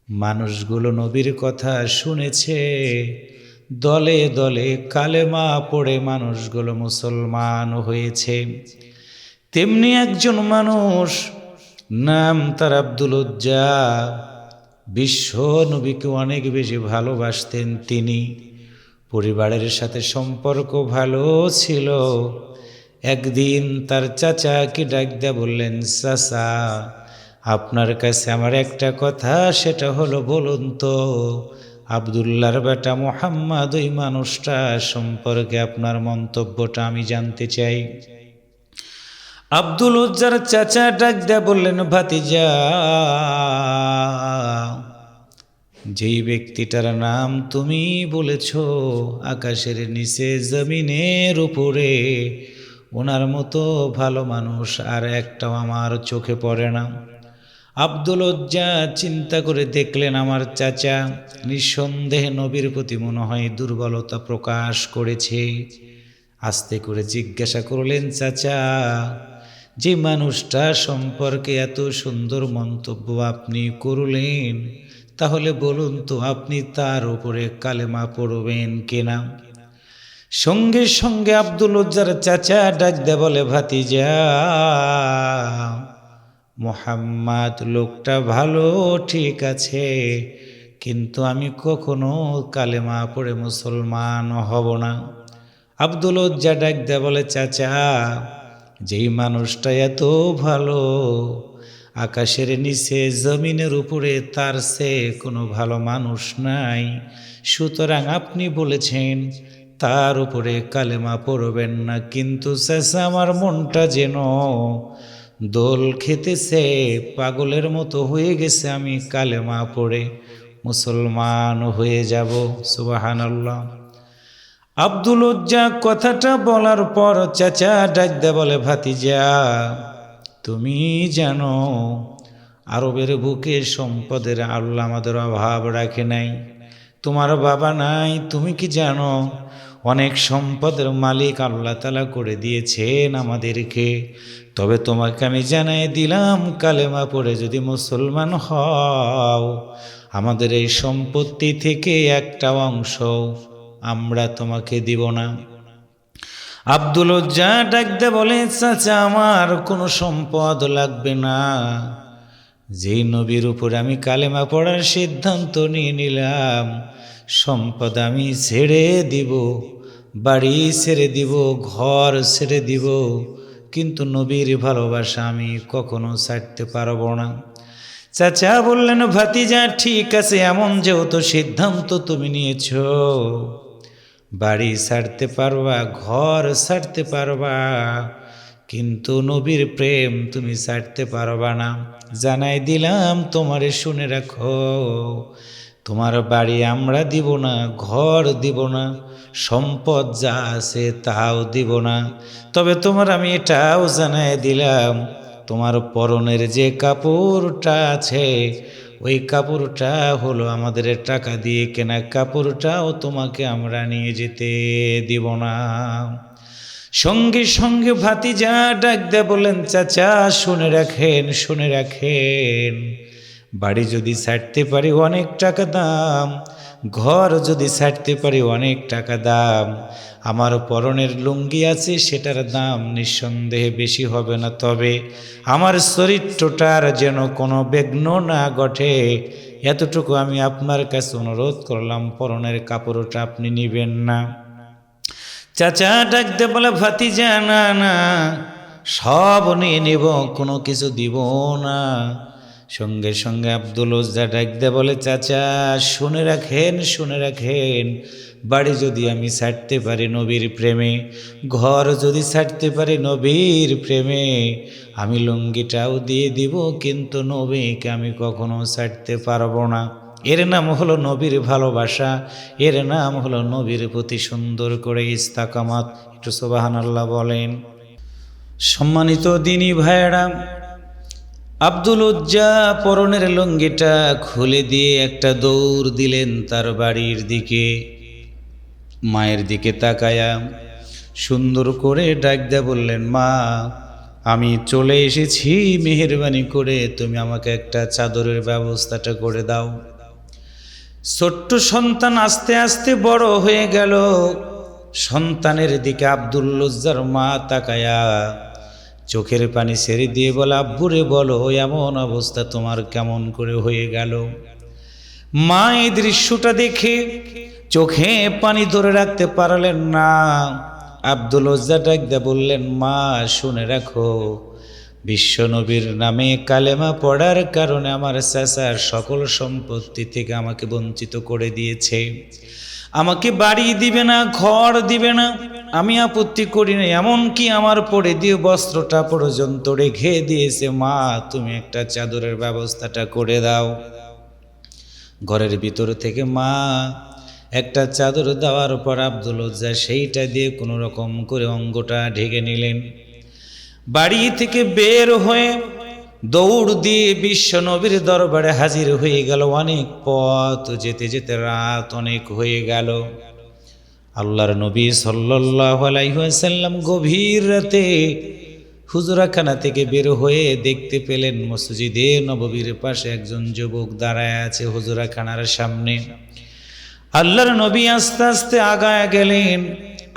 মানুষগুলো নবীর কথা শুনেছে, দলে দলে কালেমা পড়ে মানুষগুলো মুসলমান হয়েছে। তেমনি একজন মানুষ, নাম তার আব্দুল উজ্জা, বিশ্ব নবীকে অনেক বেশি ভালোবাসতেন। তিনি পরিবারের সাথে সম্পর্ক ভালো ছিল। একদিন তার চাচাকে ডাক দিয়ে বললেন, চাচা, আপনার কাছে আমার একটা কথা, সেটা হলো, বলুন তো আব্দুল্লাহর বেটা মুহাম্মদ, ওই মানুষটা সম্পর্কে আপনার মন্তব্যটা আমি জানতে চাই। আব্দুল উজ্জার চাচা ডাক দিয়ে বললেন, ভাতিজা, যেই ব্যক্তিটার নাম তুমি বলেছ, আকাশের নিচে জমিনের উপরে ওনার মতো ভালো মানুষ আর একটাও আমার চোখে পড়ে না। আব্দুল উজ্জা চিন্তা করে দেখলেন, আমার চাচা নিঃসন্দেহে নবীর প্রতি মনে হয় দুর্বলতা প্রকাশ করেছে। আস্তে করে জিজ্ঞাসা করলেন, চাচা, যে মানুষটা সম্পর্কে এত সুন্দর মন্তব্য আপনি করলেন, তাহলে বলুন তো আপনি তার উপরে কালেমা পড়বেন কিনা? সঙ্গে সঙ্গে আব্দুল উজ্জার চাচা ডাক দে বলে, ভাতিজা, মুহাম্মদ লোকটা ভালো, ঠিক আছে, কিন্তু আমি কখনো কালেমা পড়ে মুসলমান হব না। আব্দুল উজ্জা ডাক দে বলে, চাচা, যেই মানুষটা এত ভালো, আকাশের নিচে জমিনের উপরে তার সে কোনো ভালো মানুষ নাই, সুতরাং আপনি বলেছেন তার উপরে কালেমা পড়বেন না। কিন্তু চাচা, আমার মনটা যেন দোল খেতেছে, পাগলের মতো হয়ে গেছে, আমি কালেমা পড়ে মুসলমান হয়ে যাব। সুবহানাল্লাহ। আব্দুল উজ্জা কথাটা বলার পর চাচা ডাক দে বলে, ভাতিজা, তুমি জানো আরবের বুকে সম্পদের আল্লাহ আমাদের অভাব রাখে নাই। তোমার বাবা নাই, তুমি কি জানো অনেক সম্পদের মালিক আল্লাহ তাআলা করে দিয়েছেন আমাদেরকে? তবে তোমাকে আমি জানাই দিলাম, কালেমা পড়ে যদি মুসলমান হও, আমাদের এই সম্পত্তি থেকে একটা অংশ আমরা তোমাকে দিব না। আব্দুল উজ্জা ডাক দে বলে, চাচা, আমার কোনো সম্পদ লাগবে না। যেই নবীর উপরে আমি কালেমা পড়ার সিদ্ধান্ত নিয়ে নিলাম, সম্পদ আমি ছেড়ে দিব, বাড়ি ছেড়ে দিব, ঘর ছেড়ে দিব, কিন্তু নবীর ভালোবাসা আমি কখনো ছাড়তে পারবো না। চাচা বললেন, ভাতিজা, ঠিক আছে, এমন যেহেতু সিদ্ধান্ত তুমি নিয়েছ, বাড়ি ছাড়তে পারবা, ঘর ছাড়তে পারবা, কিন্তু নবীর প্রেম তুমি ছাড়তে পারবা না। জানাই দিলাম তোমারে, শুনে রাখো, তোমার বাড়ি আমরা দিব না, ঘর দিব না, সম্পদ যা আছে তাও দিব না। তবে তোমার আমি এটাও জানাই দিলাম, তোমার পরনের যে কাপড়টা আছে, ওই কাপড়টা হলো আমাদের টাকা দিয়ে কেনা, কাপড়টাও তোমাকে আমরা নিয়ে যেতে দিব না। সঙ্গে সঙ্গে ভাতিজা ডাক দে বলেন, চাচা, শুনে রাখেন, শুনে রাখেন, বাড়ি যদি ছাড়তে পারি অনেক টাকা দাম, ঘর যদি ছাড়তে পারি অনেক টাকা দাম, আমার পরনের লুঙ্গি আছে সেটার দাম নিঃসন্দেহে বেশি হবে না। তবে আমার চরিত্রটার যেন কোনো বিঘ্ন না ঘটে, এতটুকু আমি আপনার কাছে অনুরোধ করলাম, পরনের কাপড়টা আপনি নিবেন না। চাচা ডাক দে বলে, ভাতিজা, না না, সব নিয়ে নিব, কোনো কিছু দিব না। সঙ্গে সঙ্গে আব্দুল উজ্জা ডাক দে বলে, চাচা, শুনে রাখেন, শুনে রাখেন, বাড়ি যদি আমি ছাড়তে পারি নবীর প্রেমে, ঘর যদি ছাড়তে পারি নবীর প্রেমে, আমি লুঙ্গিটাও দিয়ে দিব, কিন্তু নবীকে আমি কখনো ছাড়তে পারবো না। এর নাম হলো নবীর ভালোবাসা, এর নাম হলো নবীর প্রতি সুন্দর করে ইস্তেকামত। একটু সুবহানাল্লাহ বলেন। সম্মানিত দিনী ভাইয়েরা, আব্দুল উজ্জা পরনের লুঙ্গিটা খুলে দিয়ে একটা দৌড় দিলেন তার বাড়ির দিকে। মায়ের দিকে তাকায়া সুন্দর করে ডাক দিয়ে বললেন, মা, আমি চলে এসেছি, মেহেরবানি করে তুমি আমাকে একটা চাদরের ব্যবস্থাটা করে দাও। ছোট্ট সন্তান আস্তে আস্তে বড় হয়ে গেল। সন্তানের দিকে আব্দুল লজ্জার মা তাকায়া চোখের পানি ছেড়ে দিয়ে বলে, আব্বুরে বলো এমন অবস্থা তোমার কেমন করে হয়ে গেল? মা এই দৃশ্যটা দেখে চোখে পানি ধরে রাখতে পারলেন না। আব্দুল লজ্জা ডাক দিয়ে বললেন, মা শুনে রাখো, বিশ্বনবীর নামে কালেমা পড়ার কারণে আমার চাচার সকল সম্পত্তি থেকে আমাকে বঞ্চিত করে দিয়েছে। আমাকে বাড়ি দিবে না, ঘর দিবে না, আমি আপত্তি করি না, এমনকি আমার পরে দিয়ে বস্ত্রটা পর্যন্ত রেখে দিয়েছে। মা তুমি একটা চাদরের ব্যবস্থাটা করে দাও। ঘরের ভিতর থেকে মা একটা চাদর দেওয়ার পর আব্দুল লজ্জা সেইটা দিয়ে কোনো রকম করে অঙ্গটা ঢেকে নিলেন। বাড়ি থেকে বের হয়ে দৌড় দিয়ে বিশ্ব নবীর দরবারে হাজির হয়ে গেল। অনেক পথ যেতে যেতে রাত অনেক হয়ে গেল। আল্লাহর নবী সাল্লাল্লাহু আলাইহি ওয়াসাল্লাম গভীর রাতে হুজরাখানা থেকে বের হয়ে দেখতে পেলেন মসজিদে নববীর পাশে একজন যুবক দাঁড়ায় আছে হুজরাখানার সামনে। আল্লাহর নবী আস্তে আস্তে আগায় গেলেন।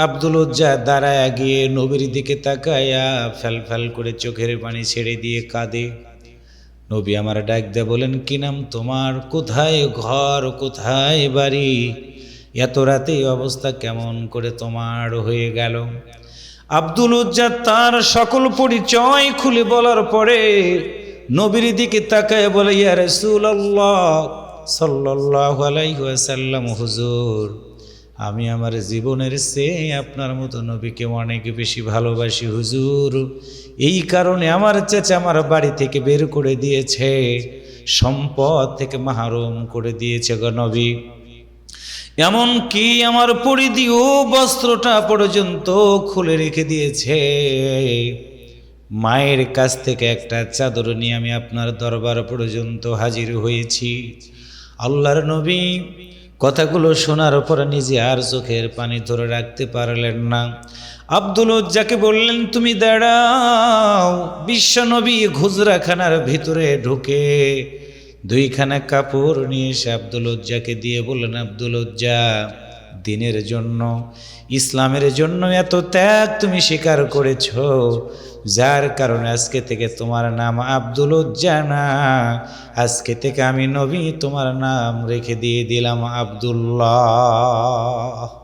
আব্দুল লজ্জা দাঁড়ায় গিয়ে নবীর দিকে তাকায়া ফ্যাল ফ্যাল করে চোখের পানি ছেড়ে দিয়ে কাঁদে। নবী আমার ডাক দিয়ে বলেন, কি নাম তোমার? কোথায় ঘর, কোথায় বাড়ি? এত রাতে অবস্থা কেমন করে তোমার হয়ে গেল? আব্দুল লজ্জা তার সকল পরিচয় খুলে বলার পরে নবীর দিকে তাকায় বলে, ইয়া রাসূলুল্লাহ সাল্লাল্লাহু আলাইহি ওয়াসাল্লাম, হুজুর আমি আমার জীবনের চেয়ে আপনার মতো নবীকে অনেক বেশি ভালোবাসি হুজুর। এই কারণে আমার চাচা আমার বাড়ি থেকে বের করে দিয়েছে, সম্পদ থেকে মাহরুম করে দিয়েছে গো নবী। এমনকি আমার পরিধেয় বস্ত্রটা পর্যন্ত খুলে রেখে দিয়েছে। মায়ের কাছ থেকে একটা চাদর নিয়ে আমি আপনার দরবার পর্যন্ত হাজির হয়েছি। আল্লাহর নবী কথাগুলো শোনার পর নিজে আর চোখের পানি ধরে রাখতে পারলেন না। আব্দুল লজ্জাকে বললেন, তুমি দাঁড়াও। বিশ্বনবী হুজরাখানার ভিতরে ঢুকে দুইখানা কাপড় নিয়ে এসে আব্দুল লজ্জাকে দিয়ে বললেন, আব্দুল লজ্জা দিনের জন্য, ইসলামের জন্য এত ত্যাগ তুমি স্বীকার করেছ, যার কারণে আজকে থেকে তোমার নাম আব্দুল লজ্জা না, আজকে থেকে আমি নবী তোমার নাম রেখে দিয়ে দিলাম আব্দুল্লাহ।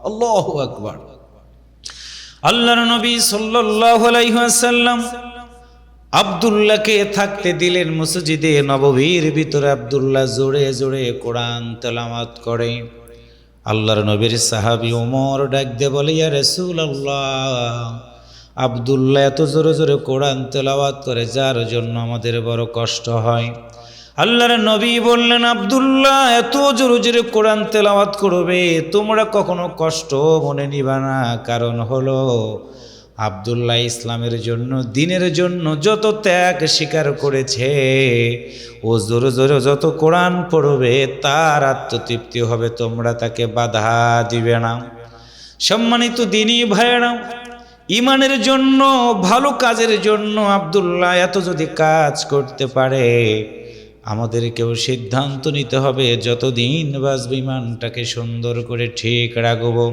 আল্লাহু আকবার। আল্লাহর নবী সাল্লাল্লাহু আলাইহি ওয়াসাল্লাম আব্দুল্লাহকে থাকতে দিলেন মসজিদে নববীর ভিতরে। আব্দুল্লাহ জোরে জোরে কোরআন তেলাওয়াত করে। আল্লাহর নবীর সাহাবী ওমর ডাক দিয়ে বলে, ইয়া রাসূলুল্লাহ, আব্দুল্লাহ এত জোরে জোরে কোরআন তেলাওয়াত করে, যার জন্য আমাদের বড় কষ্ট হয়। আল্লাহর নবী বললেন, আব্দুল্লাহ এত জোরে জোরে কোরআন তেলাওয়াত করবে, তোমরা কখনো কষ্ট মনে নিবা না। কারণ হলো আব্দুল্লাহ ইসলামের জন্য, দিনের জন্য যত ত্যাগ স্বীকার করেছে, ও জোরে জোরে যত কোরআন পড়বে তার আত্মতৃপ্তি হবে, তোমরা তাকে বাধা দিবে না। সম্মানিত দিনী ভাইয়েরা, ইমানের জন্য, ভালো কাজের জন্য আব্দুল্লাহ এত যদি কাজ করতে পারে, আমাদেরকেও সিদ্ধান্ত নিতে হবে যতদিন বাঁচব ইমানটাকে সুন্দর করে ঠিক রাখবো।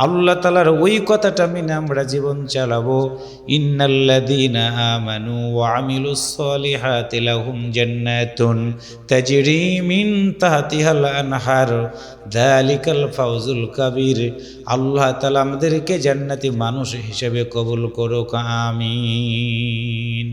আল্লাহ তাআলার ওই কথাটা মেনে আমরা জীবন চালাবো। ইন্নাল্লাযীনা আমানু ওয়া আমিলুস সলিহাতি লাহুম জান্নাতুন তাজরি মিন তাহতিহাল আনহার যালিকাল ফাওজুল কাবীর। আল্লাহ তাআলা আমাদেরকে জান্নাতি মানুষ হিসেবে কবুল করুক, আমিন।